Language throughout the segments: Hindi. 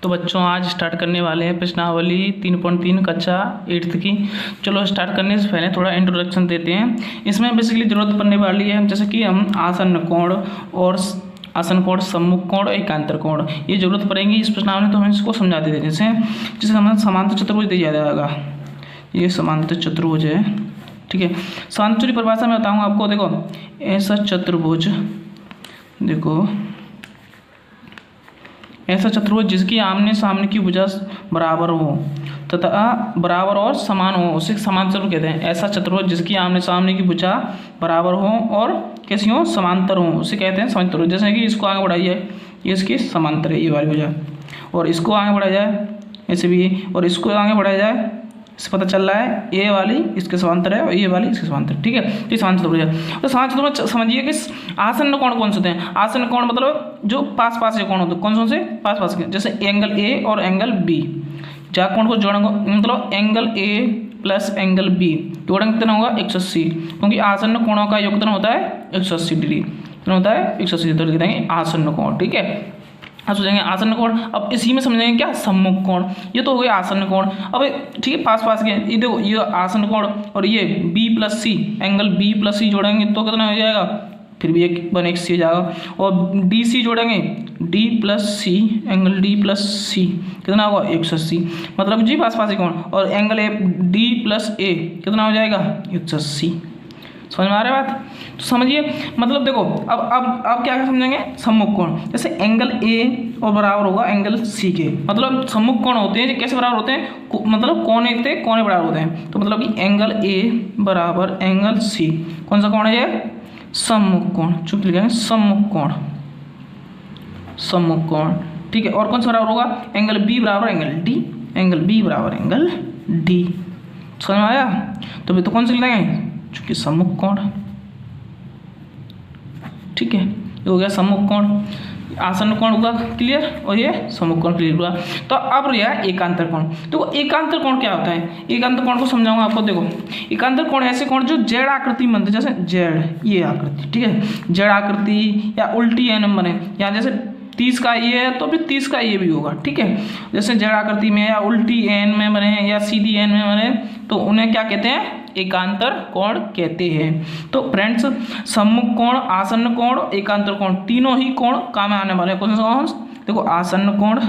तो बच्चों आज स्टार्ट करने वाले हैं प्रश्नावली 3.3 कक्षा 8th की। चलो स्टार्ट करने से पहले थोड़ा इंट्रोडक्शन देते हैं। इसमें बेसिकली ज़रूरत पड़ने वाली है जैसे कि हम आसन कोण और सम्मुख कोण और एकांतर कोण, ये जरूरत पड़ेगी इस प्रश्नावली। तो हम इसको समझा देते हैं। जैसे हमें समांतर चतुर्भुज दिया जाएगा, ये समांतर चतुर्भुज है, ठीक है। समांतर की परिभाषा में बताऊँगा आपको। देखो ऐसा चतुर्भुज, देखो ऐसा चतुर्भुज जिसकी आमने सामने की भुजा बराबर हो तथा बराबर और समान हो, उसे समांतर चतुर्भुज कहते हैं। ऐसा चतुर्भुज जिसकी आमने सामने की भुजा बराबर हो और कैसी हो, समांतर हो, उसे कहते हैं समांतर चतुर्भुज। जैसे कि इसको आगे बढ़ाइए, ये इसकी समांतर है ये वाली भुजा, और इसको आगे बढ़ाया जाए ऐसे भी, और इसको आगे बढ़ाया जाए, इससे पता चल रहा है ये वाली इसके समांतर है और ये वाली इसके समांतर, ठीक है। तो समांतर चतुर्भुज है। तो समांतर चतुर्भुज समझिए कि आसन्न कोण कौन से होते हैं। आसन्न कोण मतलब जो पास पास के कोण होते हैं। कौन से पास पास के, जैसे एंगल ए और एंगल बी, जहाँ कोण को जोड़ेंगे मतलब angle A plus angle B जोड़ेंगे कितना होगा 180, क्योंकि आसन्न कोणों का योगदान होता है 180 डिग्री, कितना होता है 180 डिग्री देंगे आसन्न कोण, ठीक है। अब सोचेंगे आसन्न कोण, अब इसी में समझेंगे क्या सम्मुख कोण, ये तो हो गया आसन्न कोण। अब ठीक है पास पास के ये देखो, ये आसन्न कोण और ये B प्लस सी, एंगल B प्लस सी जोड़ेंगे तो कितना हो जाएगा, फिर भी एक 180 हो जाएगा। और DC जोड़ेंगे D प्लस सी, एंगल D प्लस सी कितना होगा 180, मतलब जी पास पास के कोण। और एंगल D प्लस A कितना हो जाएगा 180। समझ में आ रहा है बात। तो समझिए मतलब देखो अब क्या समझेंगे, सम्मुख कोण। जैसे एंगल ए और बराबर होगा एंगल सी के, मतलब सम्मुख कोण होते हैं कैसे बराबर होते हैं, मतलब कोने बराबर होते हैं। तो मतलब कि एंगल ए बराबर एंगल सी, कौन सा कोण है ये, सम्मुख कोण। चुप लिखेंगे सम्मुख कोण, सम्मुख कोण, ठीक है। और कौन सा बराबर होगा, एंगल बी बराबर एंगल डी, एंगल बी बराबर एंगल डी। समझ में आया। तो कौन से लिखेंगे, चूंकि सम्मुख कोण, ठीक है। ये हो गया सम्मुख कोण, आसन्न कोण हुआ क्लियर, और ये सम्मुख कोण क्लियर हुआ। तो अब रहा एकांतर कोण। तो एकांतर कोण क्या होता है, एकांतर कोण को समझाऊंगा आपको। देखो एकांतर कोण ऐसे कोण जो जेड आकृति बनते, जैसे जेड ये आकृति, ठीक है, जेड आकृति या उल्टी एन बने, या जैसे 30 का ये है तो फिर 30 का ये भी होगा, ठीक है। जैसे जेड आकृति में या उल्टी एन में बने या सीधी एन में बने तो उन्हें क्या कहते हैं, एकांतर कोण कहते हैं। तो फ्रेंड्स सम्मुख कोण, आसन्न कोण, एकांतर कोण तीनों ही कोण काम में आने वाले हैं। कौन सा, देखो आसन्न कोण,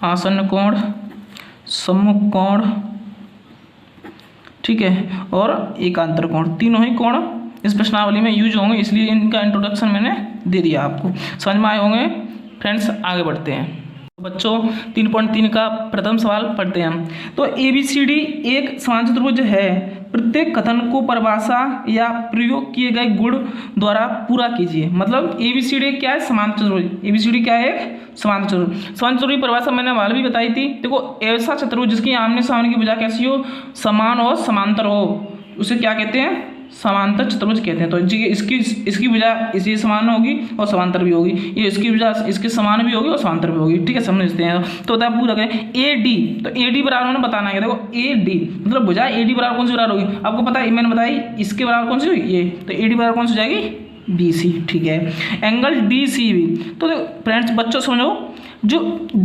आसन्न कोण, सम्मुख कोण, ठीक है, और एकांतर कोण, तीनों ही कोण इस प्रश्नावली में यूज होंगे, इसलिए इनका इंट्रोडक्शन मैंने दे दिया आपको। समझ में आए होंगे फ्रेंड्स। आगे बढ़ते हैं बच्चों, 3.3 का प्रथम सवाल पढ़ते हैं हम। तो ABCD एक समांतर चतुर्भुज है, प्रत्येक कथन को परिभाषा या प्रयोग किए गए गुण द्वारा पूरा कीजिए। मतलब ABCD क्या है, समांतर चतुर्भुज। ABCD क्या है, एक समांतर चतुर्भुज। समांतर चतुर्भुज की परिभाषा मैंने वाल भी बताई थी। देखो ऐसा चतुर्भुज जिसकी आमने सामने की भुजा कैसी हो, समान और समांतर हो, उसे क्या कहते हैं, समांतर चतुर्भुज कहते हैं। तो इसकी भुजा इसी समान होगी और समांतर भी होगी, ये इसकी भुजा इसके समान भी होगी और समांतर भी होगी, ठीक है। समझते हैं। तो होता है पूरा करें AD, तो AD बराबर मैंने बताना है। देखो AD मतलब भुजा AD बराबर कौन सी बराबर होगी, आपको पता है मैंने बताई, इसके बराबर कौन सी हुई ये, तो AD बराबर कौन सी हो जाएगी BC, ठीक है। एंगल DCB, तो फ्रेंड्स बच्चों समझो, जो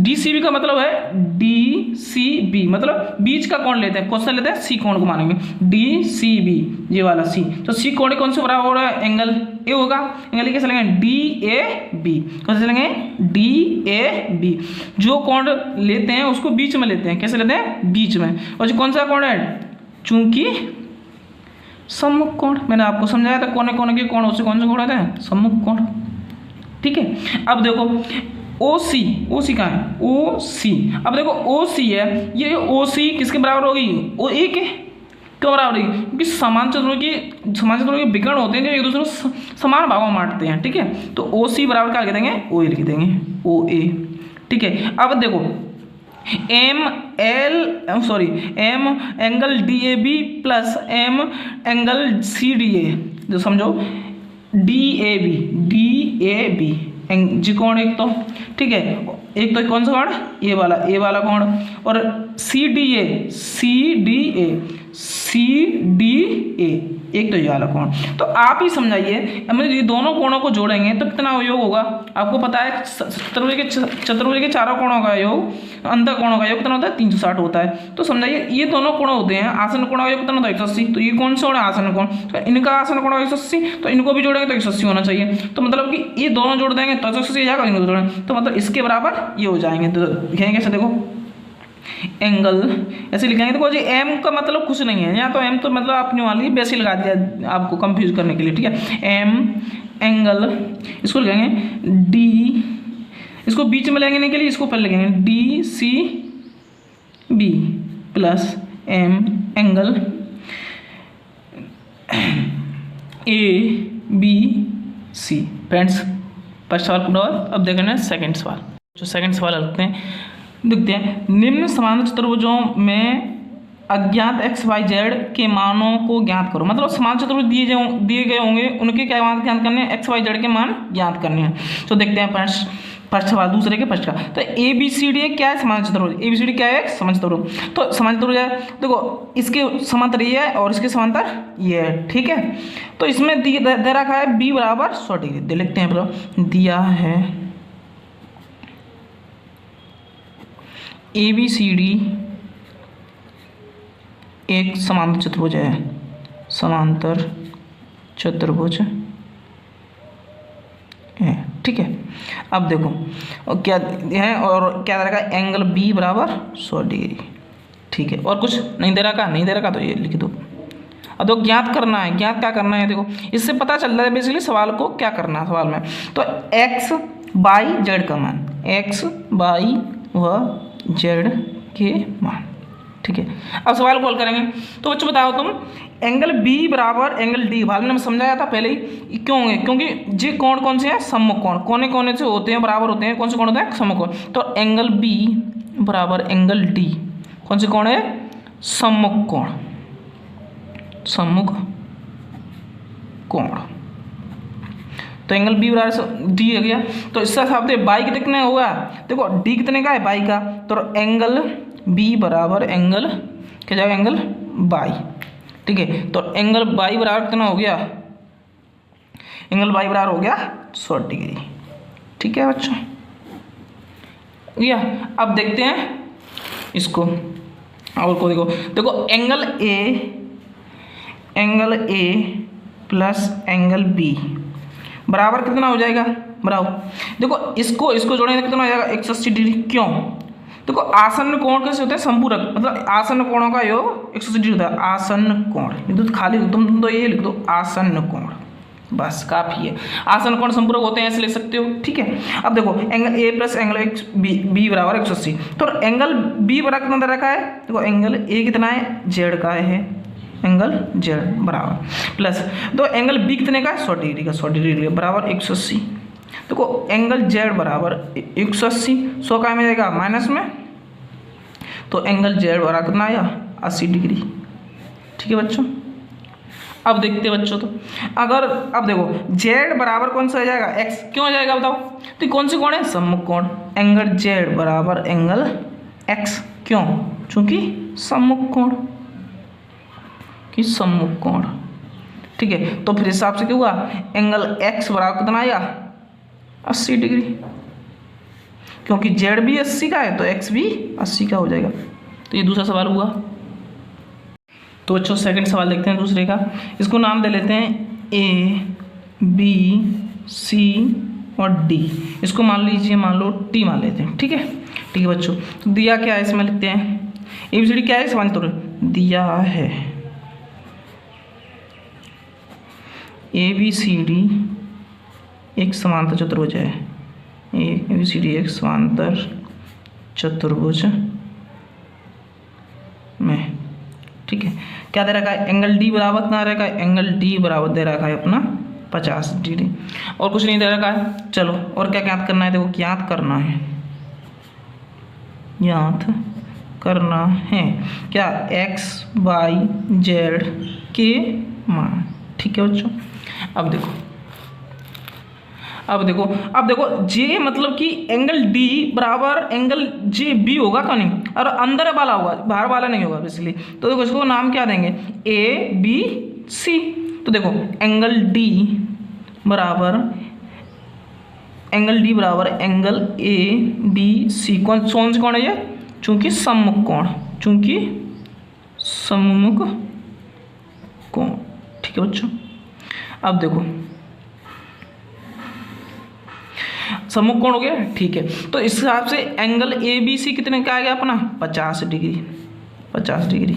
DCB का मतलब है DCB मतलब बीच का कोण लेते हैं, कौन सा लेते हैं, C कोण को मानेंगे DCB, ये वाला C। तो C कोण कौन से बराबर हो रहा है, एंगल A होगा। एंगल A कैसे लेंगे, DAB, कौन से लेंगे DAB। जो कोण लेते हैं उसको बीच में लेते हैं, कैसे लेते हैं, बीच में। और जो कौन सा कोण है, चूंकि सम्मुख कोण, मैंने आपको समझाया था कोने कोने के कोण उससे कौन से कोण होते हैं, सम्मुख कोण, ठीक है। अब देखो OC कहाँ है, OC। अब देखो OC है, ये OC किसके बराबर होगी, OA के क्यों बराबर होगी, क्योंकि समांतर चतुर्भुज के विकर्ण होते हैं जो एक दूसरे को समान भागों में बांटते हैं, ठीक है। तो OC बराबर क्या लिख देंगे, OA लिख देंगे, OA, ठीक है। अब देखो M angle DAB plus M angle CDA, जो समझो DAB जी कोण एक तो, ठीक है। एक तो कौन सा कोण, ये वाला कोण, और CDA एक तो ये वाला कोण। तो आप ही समझाइए, मतलब ये दोनों कोणों को जोड़ेंगे तो कितना योग होगा। आपको पता है चतुर्भुज के चारों कोणों का योग, अंतर कोणों का योग कितना होता है 360 होता है। तो समझाइए ये दोनों कोण होते हैं, आसन कोण का योग कितना होता है 180। तो ये कौन सा कोण है आसन कोण, तो इनका आसन कोण 180, तो इनको भी जोड़ेंगे तो 180 होना चाहिए। तो मतलब कि ये दोनों जोड़ देंगे तो 180 जाएगा, इनको जोड़ेंगे तो मतलब इसके बराबर ये हो जाएंगे। तो लिखेंगे कैसे, देखो एंगल ऐसे लिखेंगे। देखो जी एम का मतलब कुछ नहीं है यहाँ, तो एम तो मतलब आपने मान ली वैसे लगा दिया आपको कंफ्यूज करने के लिए, ठीक है। एम एंगल, इसको लिखेंगे डी, इसको बीच में लेने के लिए इसको पहले लिखेंगे D C B plus M angle A B C. Friends first सवाल पूरा हुआ। अब देखेंगे सेकंड सवाल। जो सेकंड सवाल लगते हैं, देखते हैं निम्न समांतर चतुर्भुजों में अज्ञात एक्स वाई जेड के मानों को ज्ञात करो। मतलब समांतर चतुर्भुज दिए गए होंगे, उनके क्या मान ज्ञात करने हैं, एक्स वाई जेड के मान ज्ञात करने हैं। तो देखते हैं फर्स्ट सवाल दूसरे के फर्स्ट का। तो ए बी सी डी क्या है समांतर चतुर्भुज, ए बी सी डी क्या है समांतर चतुर्भुज। तो समांतर चतुर्भुज है, देखो इसके समांतर ये है और इसके समांतर ये है, ठीक है। तो इसमें दे रखा है बी बराबर 100 डिग्री। लिखते हैं मतलब दिया है ए बी सी डी एक समांतर चतुर्भुज है, समांतर चतुर्भुज है, ठीक है। अब देखो और क्या है, और क्या दे रखा है एंगल बी बराबर 100 डिग्री, ठीक है। और कुछ नहीं दे रखा, नहीं दे रखा तो ये लिख दो। अब तो ज्ञात करना है, ज्ञात क्या करना है, देखो इससे पता चल रहा है बेसिकली सवाल को क्या करना है सवाल में। तो एक्स बाई जेड का मान, एक्स बाई व जेड के मान, ठीक है। अब सवाल को हल करेंगे। तो बच्चों बताओ तुम, एंगल बी बराबर एंगल डी, बाद में समझाया था पहले ही, क्यों होंगे, क्योंकि जी कोण कौन से हैं सम्मुख कोण, कोने कोने से होते हैं बराबर होते हैं, कौन से कोण होते हैं सम्मुख कोण। तो एंगल बी बराबर एंगल डी कौन से कोण है, सम्मुख कोण, सम्मुख कोण। तो एंगल बी बराबर डी हो गया। तो इससे हिसाब से बाई कितने होगा, देखो डी कितने का है बाई का, तो एंगल बी बराबर एंगल क्या जाएगा एंगल बाई, ठीक है। तो एंगल बाई बराबर कितना हो गया, एंगल बाई बराबर हो गया 100 डिग्री, ठीक है बच्चों। या अब देखते हैं इसको और को, देखो angle A plus angle B बराबर कितना हो जाएगा, बराबर देखो इसको जोड़ेंगे कितना हो जाएगा 180 डिग्री। क्यों, देखो आसन्न कोण कैसे होते हैं, संपूरक, मतलब आसन्न कोणों का योग 180 डिग्री होता है। आसन्न कोण तो खाली तुम तो ये लिख दो आसन्न कोण, बस काफी है। आसन्न कोण संपूरक होते हैं ऐसे लिख सकते हो, ठीक है। अब देखो angle A plus angle B बराबर 180। तो एंगल बी बराबर कितना दे रखा है, देखो एंगल ए कितना है जेड का है, एंगल जेड बराबर प्लस तो एंगल बी कितने का 100 डिग्री का, 100 डिग्री बराबर 180। देखो एंगल जेड बराबर 180, 100 का में जाएगा माइनस में, तो एंगल जेड बराबर कितना आया 80 डिग्री, ठीक है बच्चों। अब देखते हैं बच्चों, तो अगर अब देखो जेड बराबर कौन सा हो जाएगा एक्स, क्यों हो जाएगा बताओ, तो कौन सी कोण है सम्मुख कोण, एंगल जेड बराबर एंगल एक्स, क्यों, चूंकि सम्मुख कोण कि सम्मुख कोण, ठीक है। तो फिर हिसाब से क्या हुआ, एंगल एक्स बराबर कितना आया 80 डिग्री, क्योंकि जेड भी 80 का है तो एक्स भी 80 का हो जाएगा। तो ये दूसरा सवाल हुआ। तो बच्चों सेकंड सवाल देखते हैं दूसरे का। इसको नाम दे लेते हैं ए बी सी और डी, इसको मान लीजिए मान लो टी मान लेते हैं, ठीक है, ठीक है बच्चों। तो दिया क्या है इसमें लिखते हैं, ए बी सी डी क्या है समांतर दिया है ए बी सी डी एक समांतर चतुर्भुज है, ए बी सी डी एक समांतर चतुर्भुज में, ठीक है। क्या दे रखा है एंगल डी बराबर कितना रखा है, एंगल डी बराबर दे रखा है अपना 50 डिग्री, और कुछ नहीं दे रखा है। चलो और क्या ज्ञात करना है, देखो ज्ञात करना है, ज्ञात करना है क्या एक्स वाई जेड के मान, ठीक है बच्चों। अब देखो जे मतलब कि एंगल डी बराबर एंगल जे बी होगा का नहीं, और अंदर वाला होगा बाहर वाला नहीं होगा बेसिकली। तो देखो इसको नाम क्या देंगे ए बी सी, तो देखो एंगल डी बराबर एंगल ए बी सी, कौन से कोण है ये, चूंकि सम्मुख कोण, ठीक है बच्चों। अब देखो सम्मुख कोण हो गया, ठीक है। तो इस हिसाब से एंगल ए बी सी कितने का आ गया अपना, 50 डिग्री।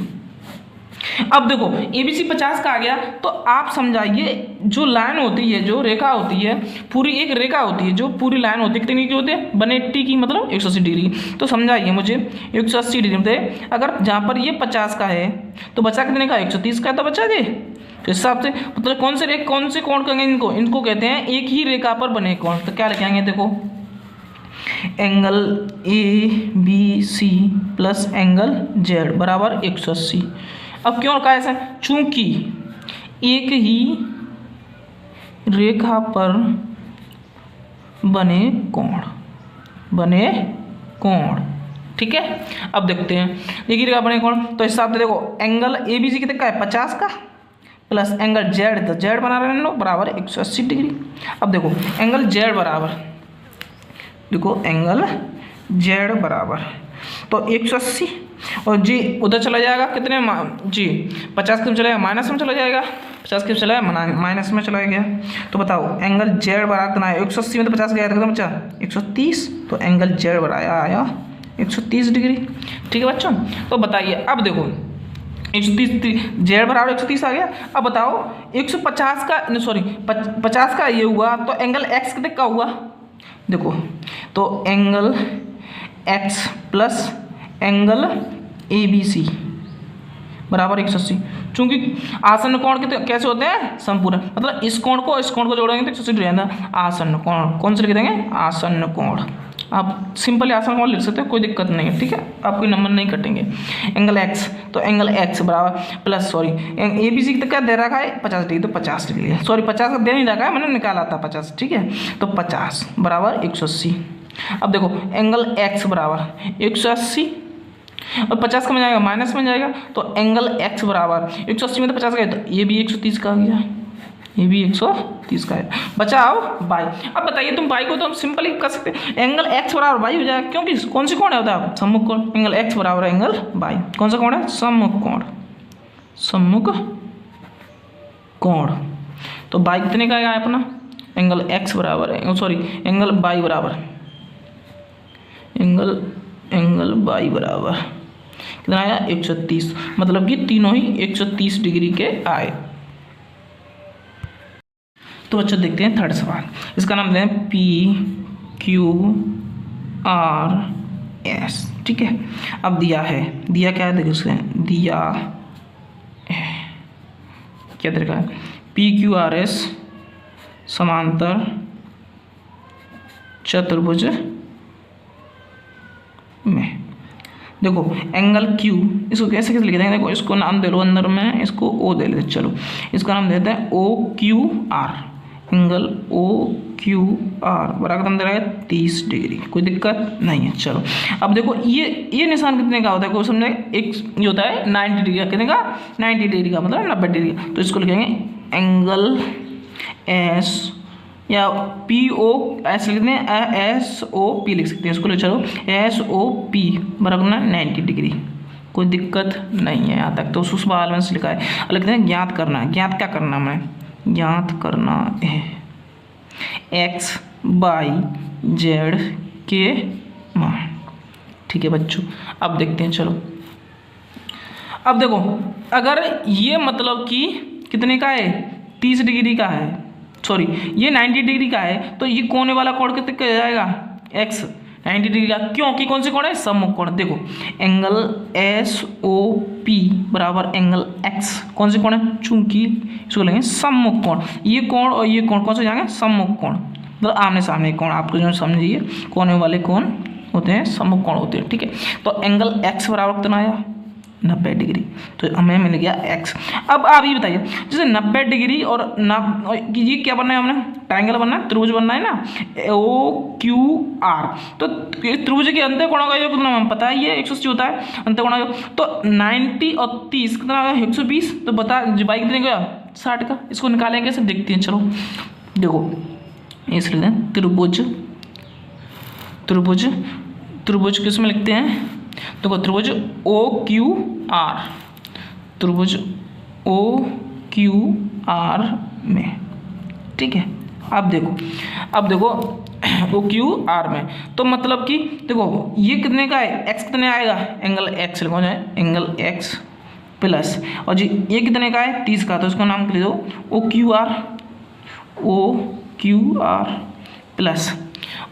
अब देखो ए बी सी 50 का आ गया, तो आप समझाइए जो लाइन होती है, जो रेखा होती है, पूरी एक रेखा होती है, जो पूरी लाइन होती है कितनी की होती है, 180 की, मतलब 180 डिग्री। तो समझाइए मुझे 180 डिग्री में अगर जहाँ पर ये 50 का है तो बचा कितने का, 130 का, तो बचा दे। तो इस हिसाब से मतलब कौन से कोण कहेंगे इनको कहते हैं एक ही रेखा पर बने कोण। तो क्या लिखेंगे, देखो angle A B C plus angle Z बराबर 180। अब क्यों रखा है ऐसा, चूंकि एक ही रेखा पर बने कोण, ठीक है। अब देखते हैं, देखिए रेखा बने कोण, तो इस हिसाब से देखो एंगल ए बी सी कितने का है, 50 का, प्लस एंगल जेड, तो जेड बना रहे हैं लोग बराबर 180 डिग्री। अब देखो एंगल जेड बराबर, देखो एंगल जेड बराबर तो 180, और जी उधर चला जाएगा कितने जी 50 के चला जाएगा माइनस में चला जाएगा, 50 के चला जाएगा माइनस में चला गया। तो बताओ एंगल जेड बराबर कितना है, 180 में तो 50 गया था कितना बचा, 130। तो एंगल जेड बराबर आया 130 डिग्री, ठीक है बच्चों। तो बताइए अब देखो 130 जेड बराबर 130 आ गया। अब बताओ 150 का 50 का ये हुआ, तो एंगल एक्स कितने का हुआ, देखो तो angle X plus angle A B C बराबर 180। चूंकि आसन्न कोण कितने कैसे होते हैं, समपूर्ण, मतलब इस कोण को जोड़ेंगे तो 180 डिग्री आता। आसन्न कोण कौन से लिख देंगे, आसन्न कोण। आप सिंपली आसन्न कोण लिख सकते हो, कोई दिक्कत नहीं है, ठीक है। आप कोई नंबर नहीं कटेंगे। एंगल एक्स, तो एंगल एक्स बराबर प्लस ए बी सी कितना क्या दे रखा है, 50 डिग्री, तो 50 डिग्री है, 50 का दे नहीं रखा है, मैंने निकाला था 50, ठीक है। तो 50 बराबर 180। अब देखो एंगल एक्स बराबर 180 और 50 का में जाएगा माइनस में जाएगा, तो एंगल एक्स बराबर 180 में तो 50 का है, तो ये भी 130 का आ गया, ये भी 130 का है। बचाओ बाई। अब बताइए तुम बाई को तो हम सिंपली कर सकते हैं, एंगल एक्स बराबर बाई हो जाएगा, क्योंकि कौन सी कोण है होता है, सम्मुख कोण। एंगल एक्स बराबर एंगल बाई, कौन सा कोण है, सम्मुख कोण। तो बाई कितने का है अपना, एंगल एक्स बराबर एंगल बाई बराबर एंगल बाई बराबर कितना आया, 130। मतलब कि तीनों ही 130 डिग्री के आए। तो बच्चों देखते हैं थर्ड सवाल, इसका नाम दें पी क्यू आर एस, ठीक है। अब दिया क्या है, देखिए उसके दिया क्या तरीका है, पी क्यू आर एस समांतर चतुर्भुज में। देखो एंगल क्यू, इसको कैसे लिख देंगे, देखो इसको नाम दे लो अंदर में, इसको ओ दे लेते, चलो इसका नाम देते हैं O Q R, angle O Q R बराबर दे रहा है 30 डिग्री, कोई दिक्कत नहीं है। चलो अब देखो ये निशान कितने का होता है, कोई समझे, एक ये होता है 90 डिग्री का, कितने का, 90 डिग्री का, मतलब 90 डिग्री का। तो इसको लिखेंगे एंगल एस या पी ओ ऐसे लिखते हैं, एस ओ पी लिख सकते हैं इसको, चलो एस ओ पी बराबर 90 डिग्री, कोई दिक्कत नहीं है यहाँ तक। तो उस सवाल में लिखा है, लिखते हैं ज्ञात करना है, ज्ञात क्या करना है, ज्ञात करना है एक्स बाई जेड के मान, ठीक है बच्चों। अब देखते हैं, चलो अब देखो अगर ये मतलब कि कितने का है, 30 डिग्री का है, सॉरी ये 90 डिग्री का है, तो ये कोने वाला कोण कितने का जाएगा, एक्स 90 डिग्री का, क्योंकि कौन से कोण है, सम्मुख कोण। देखो एंगल एस ओ पी बराबर एंगल एक्स, कौन से कोण है, चूंकि इसको लेंगे सम्मुख कोण, ये कोण और ये कोण कौन से जाएंगे, सम्मुख कोण, मतलब आमने सामने कोण। आपको जो समझिए कोने वाले कोण होते हैं सम्मुख कोण होते हैं, ठीक है। तो एंगल एक्स बराबर कितना आया, 90 डिग्री, तो हमें मिल गया एक्स। अब आप ये बताइए जैसे 90 डिग्री और ये क्या बनना है, हमने ट्रायंगल बनना है, त्रिभुज बनना है ना, ओ क्यू आर। तो त्रिभुज के अंत कोणों का योग कितना हमें पता है, ये 180 होता है अंत कोणों का योग। तो 90 और 30 कितना होगा, 120। तो बता बाई कितने का, 60 का। इसको निकालेंगे कैसे देखते हैं, चलो देखो इस लिखते हैं त्रिभुज, त्रिभुज, त्रिभुज किस में लिखते हैं, देखो त्रिभुज OQR, त्रिभुज OQR में, ठीक है। अब देखो OQR में, तो मतलब कि देखो ये कितने का है, x कितने आएगा, एंगल x लिखो जाए, एंगल x प्लस, और जी ये कितने का है 30 का, तो इसका नाम लिख दो OQR प्लस,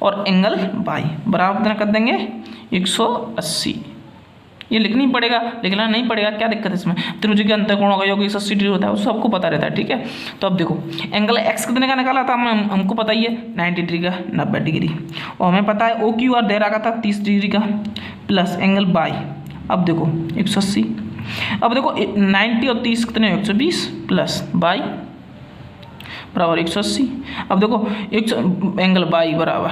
और एंगल y बराबर कितना कर देंगे 180। ये लिखनी पड़ेगा, लिखना नहीं पड़ेगा, क्या दिक्कत है इसमें। त्रिभुज के अंतःकोण होगा जो कि 180 डिग्री होता है, वो सबको पता रहता है, ठीक है। तो अब देखो एंगल x कितने का निकाला था हमको पता ही है 90 डिग्री का, 90 डिग्री, और हमें पता है OQR दे रखा था 30 डिग्री का, प्लस एंगल y, अब देखो 180, अब देखो 90 और 30 कितने 120, प्लस y बराबर 180। अब देखो एंगल y बराबर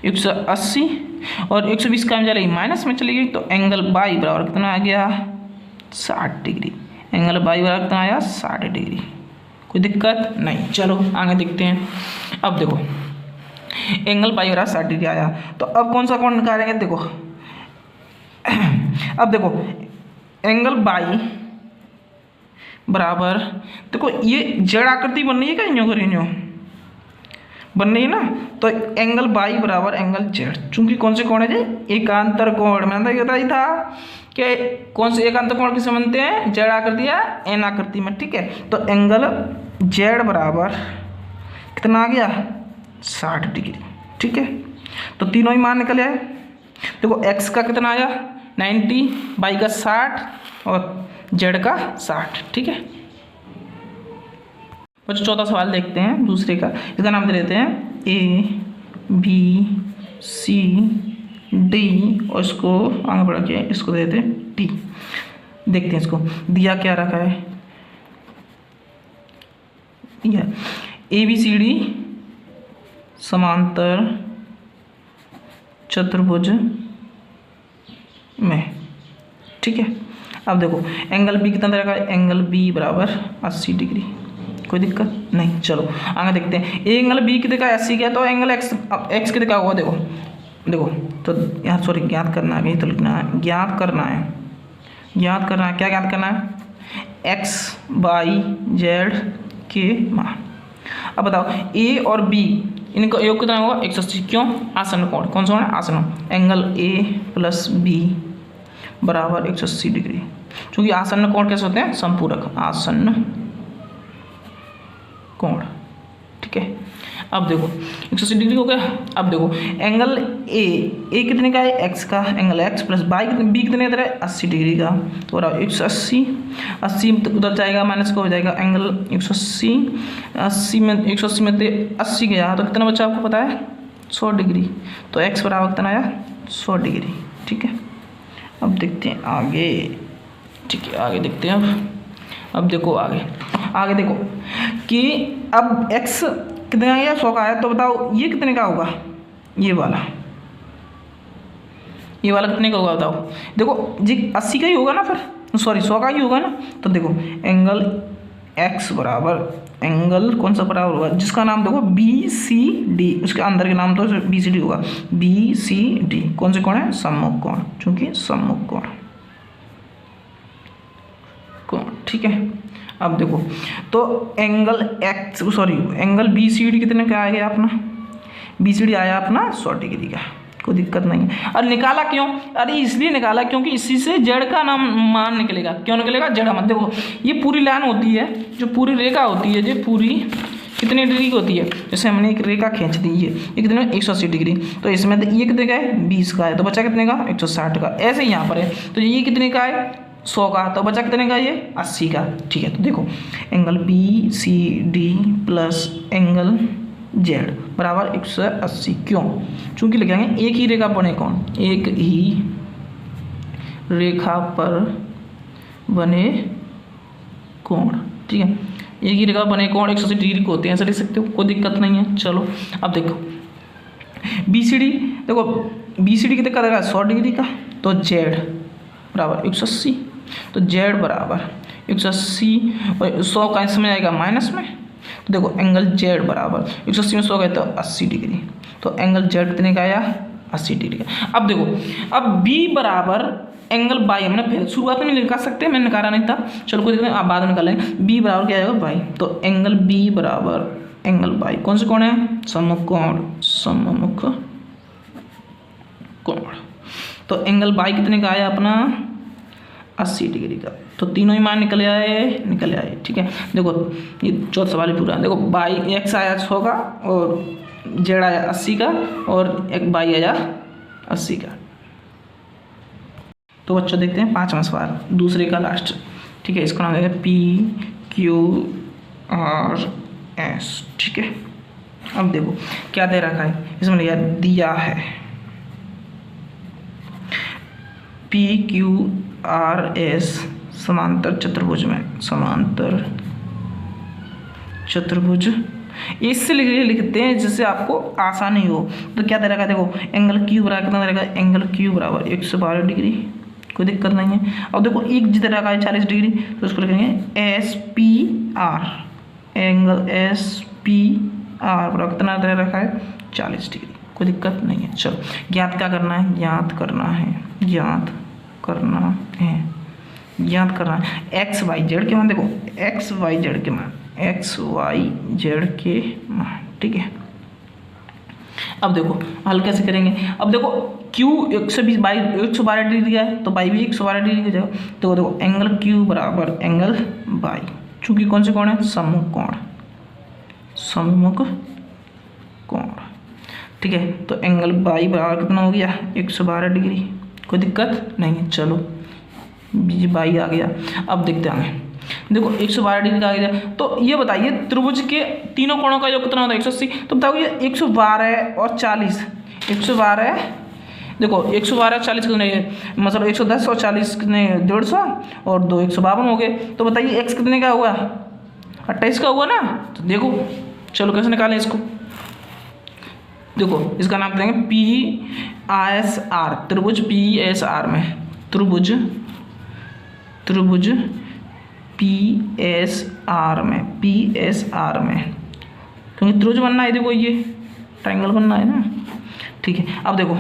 180 और 120 का हम चलेगी माइनस में चली गई, तो एंगल y बराबर कितना आ गया 60 डिग्री, एंगल y बराबर कितना आया 60 डिग्री, कोई दिक्कत नहीं। चलो आगे देखते हैं। अब देखो एंगल y बराबर 60 डिग्री आया, तो अब कौन सा कोण निकालेंगे, देखो अब देखो एंगल y बराबर, देखो ये जड़ आकृति बन रही है क्या, यूँ करी यूँ बन रही है ना, तो एंगल y बराबर एंगल z, चूंकि कौन से कोण है जी एकांतर कोण, मैंने बताया था कि कौन से एकांतर कोण किसे बनते हैं, जड़ आकृति या एन आकृति में, ठीक है। तो एंगल z बराबर कितना आ गया 60 डिग्री, ठीक है। तो तीनों ही मान निकले आए, देखो x का कितना आया 90, y का 60 और z का 60, ठीक है। बच्चों चौथा सवाल देखते हैं दूसरे का, इसका नाम दे देते हैं ABCD और इसको आगे बढ़ा के इसको दे देते हैं T। देखते हैं इसको दिया क्या रखा है, यह ABCD समांतर चतुर्भुज में, ठीक है। अब देखो एंगल B कितना रखा है, एंगल B बराबर 80 डिग्री, कोई दिक्कत नहीं। चलो आगे देखते हैं, एंगल B कितने का 80 का, तो एंगल x कितने का होगा, देखो तो यहाँ सॉरी ज्ञात करना है, तो लिखना है ज्ञात करना है, क्या ज्ञात करना है x y z के मान। अब बताओ A और B इनका योग कितना होगा 180, क्यों आसन कोण, कौन सा है आसन, एंगल A प्लस B बराबर 180 डिग्री, क्योंकि आसन्न कोण कैसे होते हैं संपूरक, आसन्न कोण, ठीक है। अब देखो 180 डिग्री हो गया। अब देखो एंगल A कितने का है x का, एंगल x प्लस B कितने का है 80 डिग्री का, तो 180 उधर जाएगा माइनस का हो जाएगा, एंगल 180 में 180 में 80 गया, तो कितना बचा आपको पता है 100 डिग्री, तो x बराबर कितना आया 100 डिग्री, ठीक है। अब देखते हैं आगे, ठीक है आगे देखते हैं। अब देखो आगे देखो कि अब x कितने का है 100 का है, तो बताओ ये कितने का होगा, ये वाला कितने का होगा बताओ, देखो जी 80 का ही होगा ना, फिर सॉरी 100 का ही होगा ना। तो देखो एंगल x बराबर एंगल कौन सा बराबर होगा, जिसका नाम देखो BCD, उसके अंदर के नाम तो BCD होगा, BCD कौन से कोण है सम्मुख कोण, चूंकि सम्मुख कोण, ठीक है। अब देखो तो एंगल BCD कितने का आ गया अपना, BCD आया अपना 100 डिग्री का, कोई दिक्कत नहीं है। और निकाला क्यों, अरे इसलिए निकाला क्योंकि इसी से जड़ का नाम मान निकलेगा, क्यों निकलेगा जड़ मत, देखो ये पूरी लाइन होती है, जो पूरी रेखा होती है, जो पूरी कितने डिग्री की होती है, जैसे हमने एक रेखा खींच दी है, ये कितने 180 डिग्री, तो इसमें ये कितने का है 20 का है, तो बचा कितने का 160 का, ऐसे ही यहाँ पर है, तो ये कितने का है 100 का, तो बचा कितने का ये 80 का, ठीक है। तो देखो angle BCD plus angle Z बराबर 180, क्यों, चूंकि लिखेंगे एक ही रेखा बने कोण, एक ही रेखा पर बने कोण, ठीक है, एक ही रेखा बने कोण 180 डिग्री को होते हैं, ऐसा लिख सकते हो, कोई दिक्कत नहीं है। चलो अब देखो BCD कितने का रहेगा 100 डिग्री का, तो Z बराबर 180, तो जेड बराबर 180 और 100 का इसमें आएगा माइनस में, तो देखो एंगल जेड बराबर 180 में 100 गए तो 80 डिग्री, तो एंगल जेड कितने का आया 80 डिग्री का। अब देखो अब बी बराबर एंगल बाई, हमने फिर शुरुआत में निकाल सकते हैं, मैंने निकाला नहीं था, चलो कोई दिक्कत नहीं, आप बाद में निकालेंगे। बी बराबर क्या आएगा बाई, तो एंगल बी बराबर एंगल बाई कौन से कोण है सममुख कोण, सममुख कोण, तो एंगल बाई कितने का आया अपना 80 डिग्री का, तो तीनों ही मान निकल आए। ठीक है, देखो ये चौथा सवाल ही पूरा, देखो बाई एक्स आया 100 का और जेड आया 80 का और एक बाई आया 80 का। तो बच्चों देखते हैं 5वां सवाल दूसरे का लास्ट। ठीक है, इसका नाम देखें PQRS। ठीक है, अब देखो क्या दे रखा है इसमें, दिया है PQRS समांतर चतुर्भुज में, समांतर चतुर्भुज, इससे लिखते हैं जिससे आपको आसानी हो। तो क्या दे रखा है देखो एंगल क्यू बराबर कितना दे रखा है, एंगल क्यू बराबर 112 डिग्री, कोई दिक्कत नहीं है। अब देखो एक जिधर रखा है 40 डिग्री, तो उसको लिखेंगे SPR, एंगल SPR बराबर कितना दे रखा है 40 डिग्री, कोई दिक्कत नहीं है। चलो ज्ञात क्या करना है, ज्ञात करना है एक्स वाई जेड के मान, देखो एक्स वाई जेड के मान, ठीक है। अब देखो हल कैसे करेंगे, अब देखो Q 112 डिग्री का है तो बाई भी 112 डिग्री हो जाएगा, तो देखो एंगल Q बराबर एंगल बाई, चूंकि कौन से कोण है सम्मुख कोण। ठीक है, तो एंगल बाई बराबर कितना हो गया 112 डिग्री, कोई दिक्कत नहीं है। चलो बाई आ गया, अब देखते हैं देखो 112 डिग्री का आ गया, तो ये बताइए त्रिभुज के तीनों कोणों का योग कितना होता है 180, तो बताओ ये 112 और 40, 112 देखो 112 40 कितने, मतलब 110 और 40 कितने 150 और 2 152 हो गए, तो बताइए x कितने का हुआ 28 का हुआ ना। तो देखो चलो कैसे निकालें इसको, देखो इसका नाम देंगे PSR, त्रिभुज PSR में, त्रिभुज PSR में, क्योंकि त्रिभुज बनना है, देखो ये ट्रायंगल बनना है ना। ठीक है, अब देखो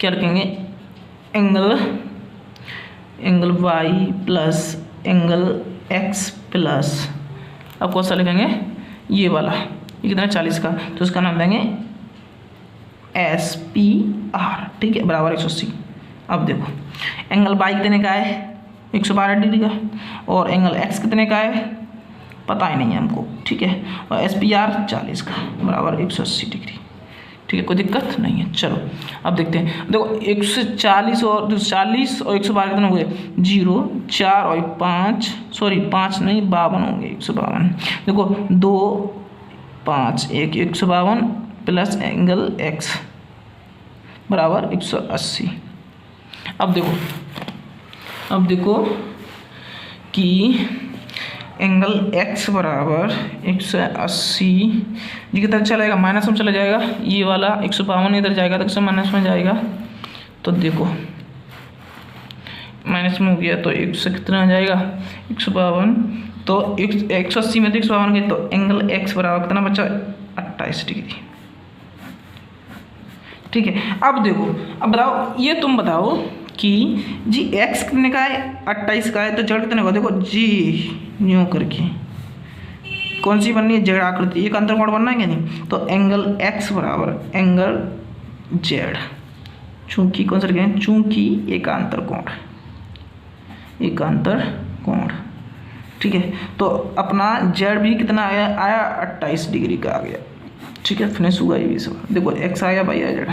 क्या रखेंगे angle y plus angle x plus, अब कौन सा लिखेंगे ये वाला, ये कितना 40 का, तो इसका नाम देंगे SPR। ठीक है, बराबर 180। अब देखो एंगल y कितने का है 112 डिग्री का, और एंगल x कितने का है पता ही नहीं है हमको। ठीक है, और SPR 40 का बराबर 180 डिग्री। ठीक है, कोई दिक्कत नहीं है। चलो अब देखते हैं, देखो 140 और 40 और 112 कितने हो गए 0 4 और 5 नहीं 52 होंगे 152। देखो 2 5 1 152 प्लस एंगल x बराबर 180। अब देखो कि एंगल x बराबर 180 जी कितना चलेगा माइनस में चला जाएगा, ये वाला 152 इधर जाएगा तो इससे माइनस में जाएगा, तो देखो माइनस में हो गया तो 1 से कितना आ जाएगा 152, तो 180 में तो 152 गए, तो एंगल x बराबर कितना बचा 28 डिग्री। ठीक है, अब देखो अब बताओ ये तुम बताओ कि जी x कितने का है 28 का है, तो जेड कितने का, देखो जी न्यू करके कौन सी बननी है जेड आकृति, एक अंतर कोण बनना है क्या नहीं, तो एंगल x बराबर एंगल जेड, चूंकि कौन सा लिखेंगे चूंकि एकांतर कोण। ठीक है, तो अपना जेड भी कितना आया 28 डिग्री का आ गया। ठीक है, फिनिश हुआ ये भी सवाल, देखो x आया बाई आया जेड।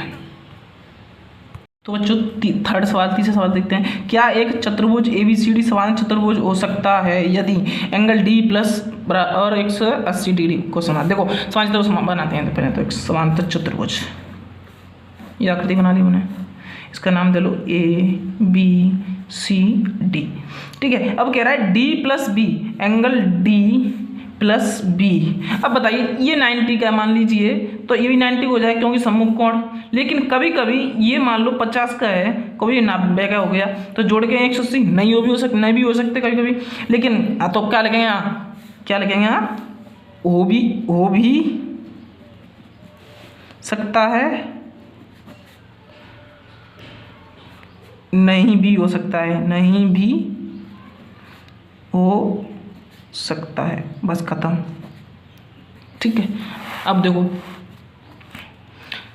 तो बच्चों तीसरा सवाल देखते हैं, क्या एक चतुर्भुज ABCD समांतर चतुर्भुज हो सकता है यदि एंगल D प्लस और 180 डिग्री को समान, देखो समांतर चतुर्भुज बनाते हैं, तो पहले तो एक समांतर चतुर्भुज ये आकृति बना ली मैंने, इसका नाम दे लो ABCD। ठीक है, अब कह रहा है D plus B, angle D plus B। अब बताइए ये 90 का मान लीजिए तो ये भी 90 हो जाए क्योंकि सम्मुख कोण। लेकिन कभी कभी ये मान लो 50 का है, कभी 90 का हो गया, तो जोड़ के 180 नहीं भी हो सकते कभी कभी। लेकिन तो क्या लिखेंगे यहाँ, क्या लिखेंगे यहाँ, हो भी सकता है, नहीं भी हो सकता है, नहीं भी हो सकता है, बस खत्म। ठीक है, अब देखो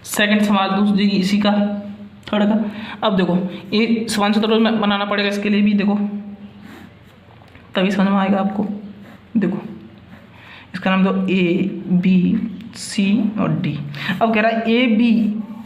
सेकंड सवाल दूसरी इसी का थर्ड का। अब देखो ये समान चतुर्भुज में बनाना पड़ेगा, इसके लिए भी देखो तभी समझ में आएगा आपको। देखो इसका नाम दो ABC और D। अब कह रहा है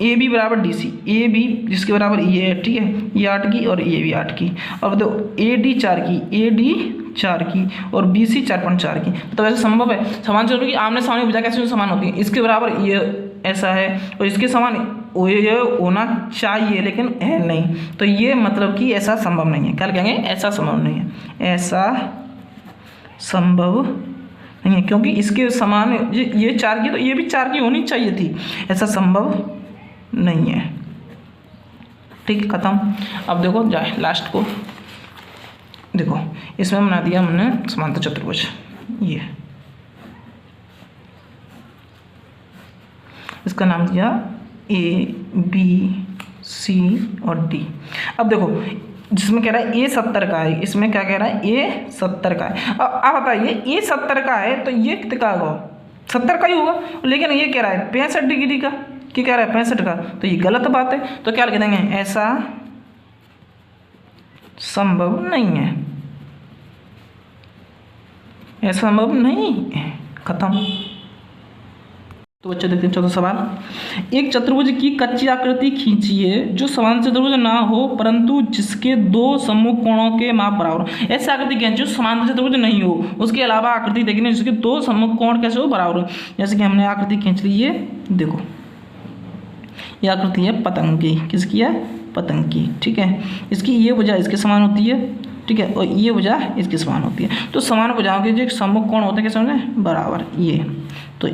ए बी बराबर DC, ए बी जिसके बराबर ये है, ठीक है, ये 8 की और ये भी 8 की। अब देखो AD 4 की और BC 4.4 की। तो वैसे संभव है समान चतुर्भुज की आमने सामने भुजा कैसे समान होती है, इसके बराबर ये ऐसा है और इसके समान ये होना चाहिए लेकिन है नहीं, तो ये मतलब कि ऐसा संभव नहीं है। क्या कहेंगे, ऐसा संभव नहीं है, ऐसा संभव नहीं है, क्योंकि इसके समान ये 4 की तो ये भी 4 की होनी चाहिए थी, ऐसा संभव नहीं है। ठीक, खत्म। अब देखो जाए लास्ट को, देखो इसमें बना दिया हमने समांतर चतुर्भुज, ये इसका नाम दिया ABC और D। अब देखो जिसमें कह रहा है A 70 का है, इसमें क्या कह रहा है, A 70 का है। अब आप बताइए A 70 का है तो ये कितने का होगा, 70 का ही होगा, लेकिन ये कह रहा है 65 डिग्री का, क्या कह रहा है 65 का, तो ये गलत बात है। तो क्या लिख देंगे, ऐसा संभव नहीं है, ऐसा संभव नहीं है, खत्म। तो बच्चे देखते हैं चौथा सवाल। एक चतुर्भुज की कच्ची आकृति खींचिए जो समान चतुर्भुज ना हो परंतु जिसके दो सम्मुख कोणों के माप बराबर हो। ऐसी आकृति खींचे जो समान चतुर्भुज नहीं हो, उसके अलावा आकृति देखनी जिसके दो सम्मुख कोण कैसे हो, बराबर हो। जैसे कि हमने आकृति खींच ली है, देखो ये आकृति है पतंग की, किसकी है, पतंग की, ठीक है। इसकी ये भुजा इसके समान होती है, ठीक है, और ये भुजा इसके समान होती है। तो समान भुजाओं के जो सम्मुख कोण होते हैं कैसे होंगे, बराबर, ये तो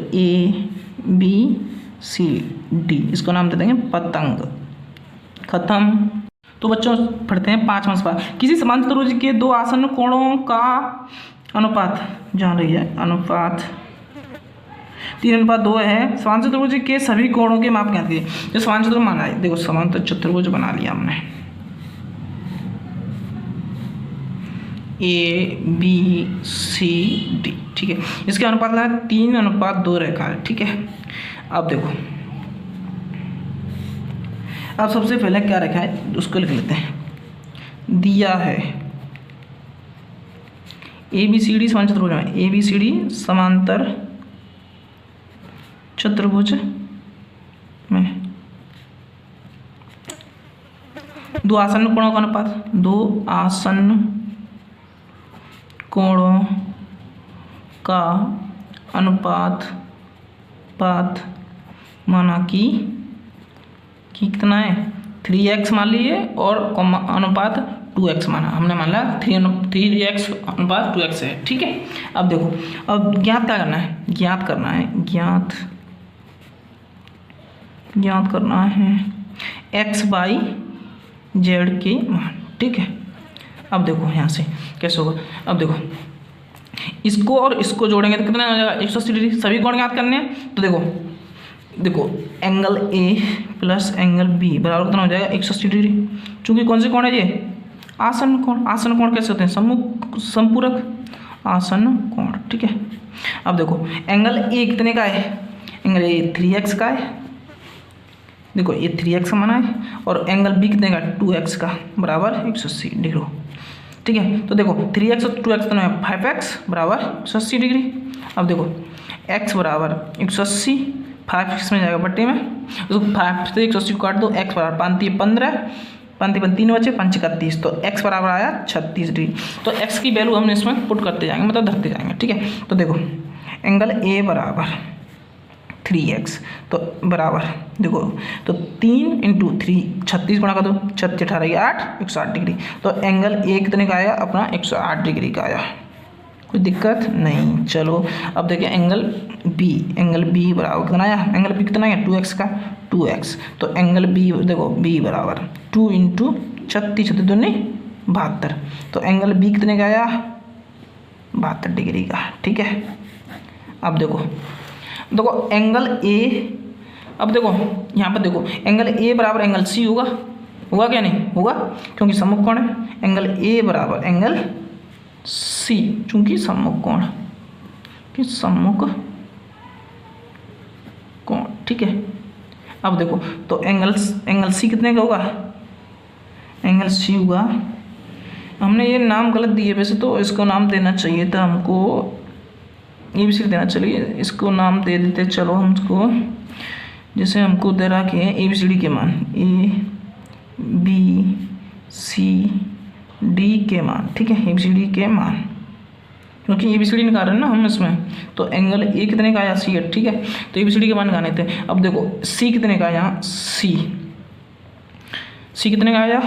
ABCD, इसको नाम दे देंगे पतंग, खत्म। तो बच्चों पढ़ते हैं 5वां सवाल। किसी समान चतुर्भुज के दो आसन्न कोणों का अनुपात जान रही है, अनुपात 3:2 है। समान चतुर्भुज के सभी कोणों के माप ज्ञात कीजिए। जो समान चतुर्भुज माना है, देखो समान चतुर्भुज बना लिया हमने, ABCD, ठीक है। इसके अनुपात है 3:2 रेखा है, ठीक है। अब देखो, अब सबसे पहले क्या रेखा है उसको लिख लेते हैं। दिया है ABCD समान चतुर्भुज में, ABCD समांतर चतुर्भुज में दो आसन्न कोणों का अनुपात, दो आसन्न कोणों का अनुपात माना कि कितना है 3x मान लिए और अनुपात 2x माना, हमने मान लिया 3x अनुपात 2x है, ठीक है। अब देखो, अब ज्ञात क्या करना है, ज्ञात करना है x/z के मान, ठीक है। अब देखो यहाँ से कैसे होगा, अब देखो इसको और इसको जोड़ेंगे तो कितना हो जाएगा 180 डिग्री। सभी कोण ज्ञात करने हैं तो देखो angle A plus angle B बराबर कितना हो जाएगा 180 डिग्री। चूंकि कौन से कोण है ये, आसन्न कोण। आसन्न कोण कैसे होते हैं, संपूरक आसन्न कोण, ठीक है। अब देखो एंगल A कितने का है, एंगल A 3x का है, देखो ये 3x का माना है, और एंगल B कितने का 2x का बराबर 180 डिग्री, ठीक है। तो देखो 3x और 2x दोनों है 5x बराबर 180 डिग्री। अब देखो x बराबर 180, 5x में जाएगा बट्टे में, उसको 5 से 180 को काट दो, x बराबर 5×3 15, 3 बचे 5×31, तो x बराबर आया 36 डिग्री। तो x की वैल्यू हम इसमें पुट करते जाएंगे, मतलब धरते जाएंगे, ठीक है। तो देखो एंगल A बराबर 3x तो बराबर देखो, तो 3 × 3 36 गुणा कर दो, 36 18 8 108 डिग्री। तो एंगल A कितने का आया अपना 108 डिग्री का आया, कोई दिक्कत नहीं। चलो अब देखिए एंगल बी बराबर कितना आया, एंगल बी कितना है 2x का 2x, तो एंगल बी देखो बी बराबर 2 इंटू 36 दूनी 72, तो एंगल बी कितने का आया 72 डिग्री का। ठीक है, अब देखो एंगल ए, अब देखो यहाँ पर देखो एंगल ए बराबर एंगल सी होगा क्या नहीं होगा, क्योंकि सम्मुख कोण है। एंगल ए बराबर एंगल सी, चूंकि सम्मुख कोण कि सम्मुख कोण। ठीक है, अब देखो तो एंगल सी कितने का होगा, एंगल सी होगा, हमने ये नाम गलत दिए, वैसे तो इसको नाम देना चाहिए था हमको, ये भी देना चाहिए, इसको नाम दे देते। चलो हमको जैसे हमको दे रहा कि ABCD के मान ABCD के मान, ठीक है ABCD के मान, क्योंकि ABCD निकाल रहे हैं ना हम इसमें, तो एंगल ए कितने का आया 68। ठीक है, तो ABCD के मान निकालने थे। अब देखो C कितने का आया, C कितने का आया,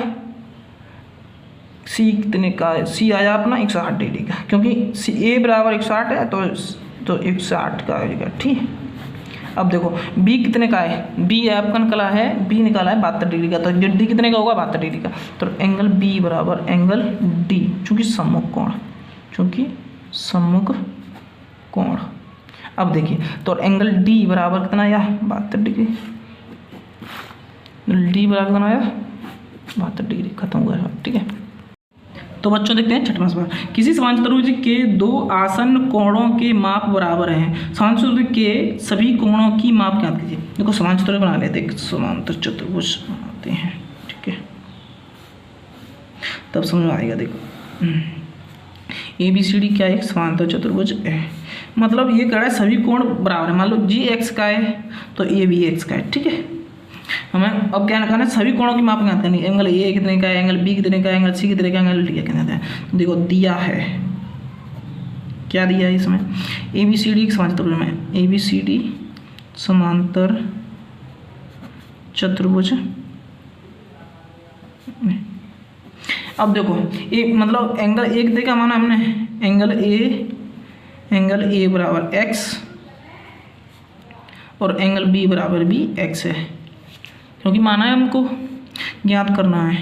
C कितने का, C आया अपना 160 डिग्री का, क्योंकि A बराबर 160 है तो 160 का आएगा। ठीक है, अब देखो B कितने का है, B आपका निकला है, B निकाला है 72 डिग्री का, तो D कितने का होगा 72 डिग्री का, तो एंगल B बराबर एंगल D, चूँकि सम्मुख कोण। अब देखिए तो एंगल D बराबर कितना आया 72 डिग्री, D बराबर कितना आया 72 डिग्री, खत्म हुआ है। ठीक है, तो बच्चों देखते हैं छठवां सवाल, किसी समान चतुर्भुज के दो आसन्न कोणों के माप बराबर हैं, समान चतुर्भुज के सभी कोणों की माप ज्ञात कीजिए। देखो समान चतुर्भुज बना लेते हैं, समांतर चतुर्भुज बनाते हैं। ठीक है, तब समझ में आएगा। देखो ABCD क्या है, एक समांतर चतुर्भुज है, मतलब ये कह रहा है सभी कोण बराबर है। मान लो GX का है तो A भी X का है। ठीक है, हमें अब क्या निकालना है, सभी कोणों की माप ज्ञात करनी है। एंगल ए कितने का है, एंगल बी कितने का है, एंगल सी कितने का, एंगल डी कितने का है। देखो दिया है, क्या दिया है इसमें, ABCD समांतर चतुर्भुज में, ABCD समांतर चतुर्भुज। अब देखो एक मतलब एंगल ए कितने का माना हमने, एंगल ए बराबर x और एंगल बी बराबर भी x है, क्योंकि माना है हमको ज्ञात करना है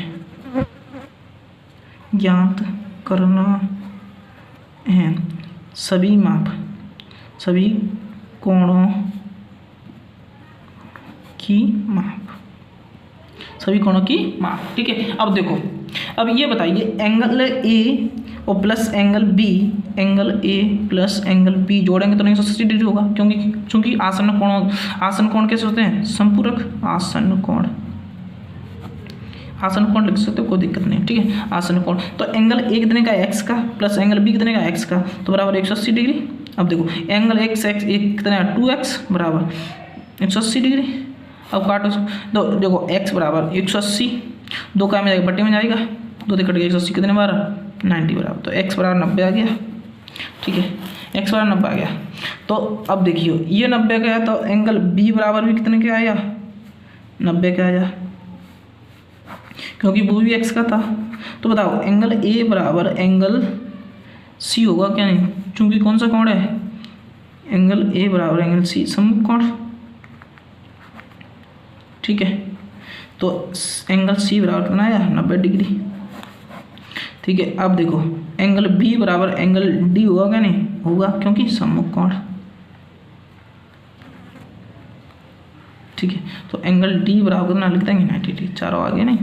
सभी कोणों की माप। ठीक है, अब देखो अब ये बताइए एंगल ए और plus angle B, angle A plus angle B जोड़ेंगे तो 180 डिग्री होगा, क्योंकि आसन्न कोण कैसे होते हैं, संपूरक आसन्न कोण लिख सकते हो, कोई दिक्कत नहीं। ठीक है, आसन्न कोण, तो एंगल ए कितने का एक्स का प्लस एंगल बी कितने का एक्स का, तो बराबर 180 डिग्री। अब देखो एंगल एक्स कितना है 2x बराबर 180 डिग्री। अब काटो तो देखो x बराबर 180, 2 का में बट्टे में जाएगा, 2 से कट गया 180 कितने बार 90 बराबर, तो x बराबर 90 आ गया। ठीक है, x बराबर 90 आ गया। तो अब देखियो ये 90 का है, तो एंगल b बराबर भी कितने का आया 90 का आया, क्योंकि वो भी x का था। तो बताओ एंगल a बराबर एंगल c होगा क्या नहीं, क्योंकि कौन सा कोण है, एंगल a बराबर एंगल c सम्मुख कोण। ठीक है, तो एंगल C बराबर कितना आया 90 डिग्री। ठीक है, अब देखो एंगल B बराबर एंगल D होगा क्या नहीं होगा, क्योंकि सम्मुख कोण। ठीक है, तो एंगल D बराबर कितना लिख देंगे 90 डिग्री, चारों आगे नहीं।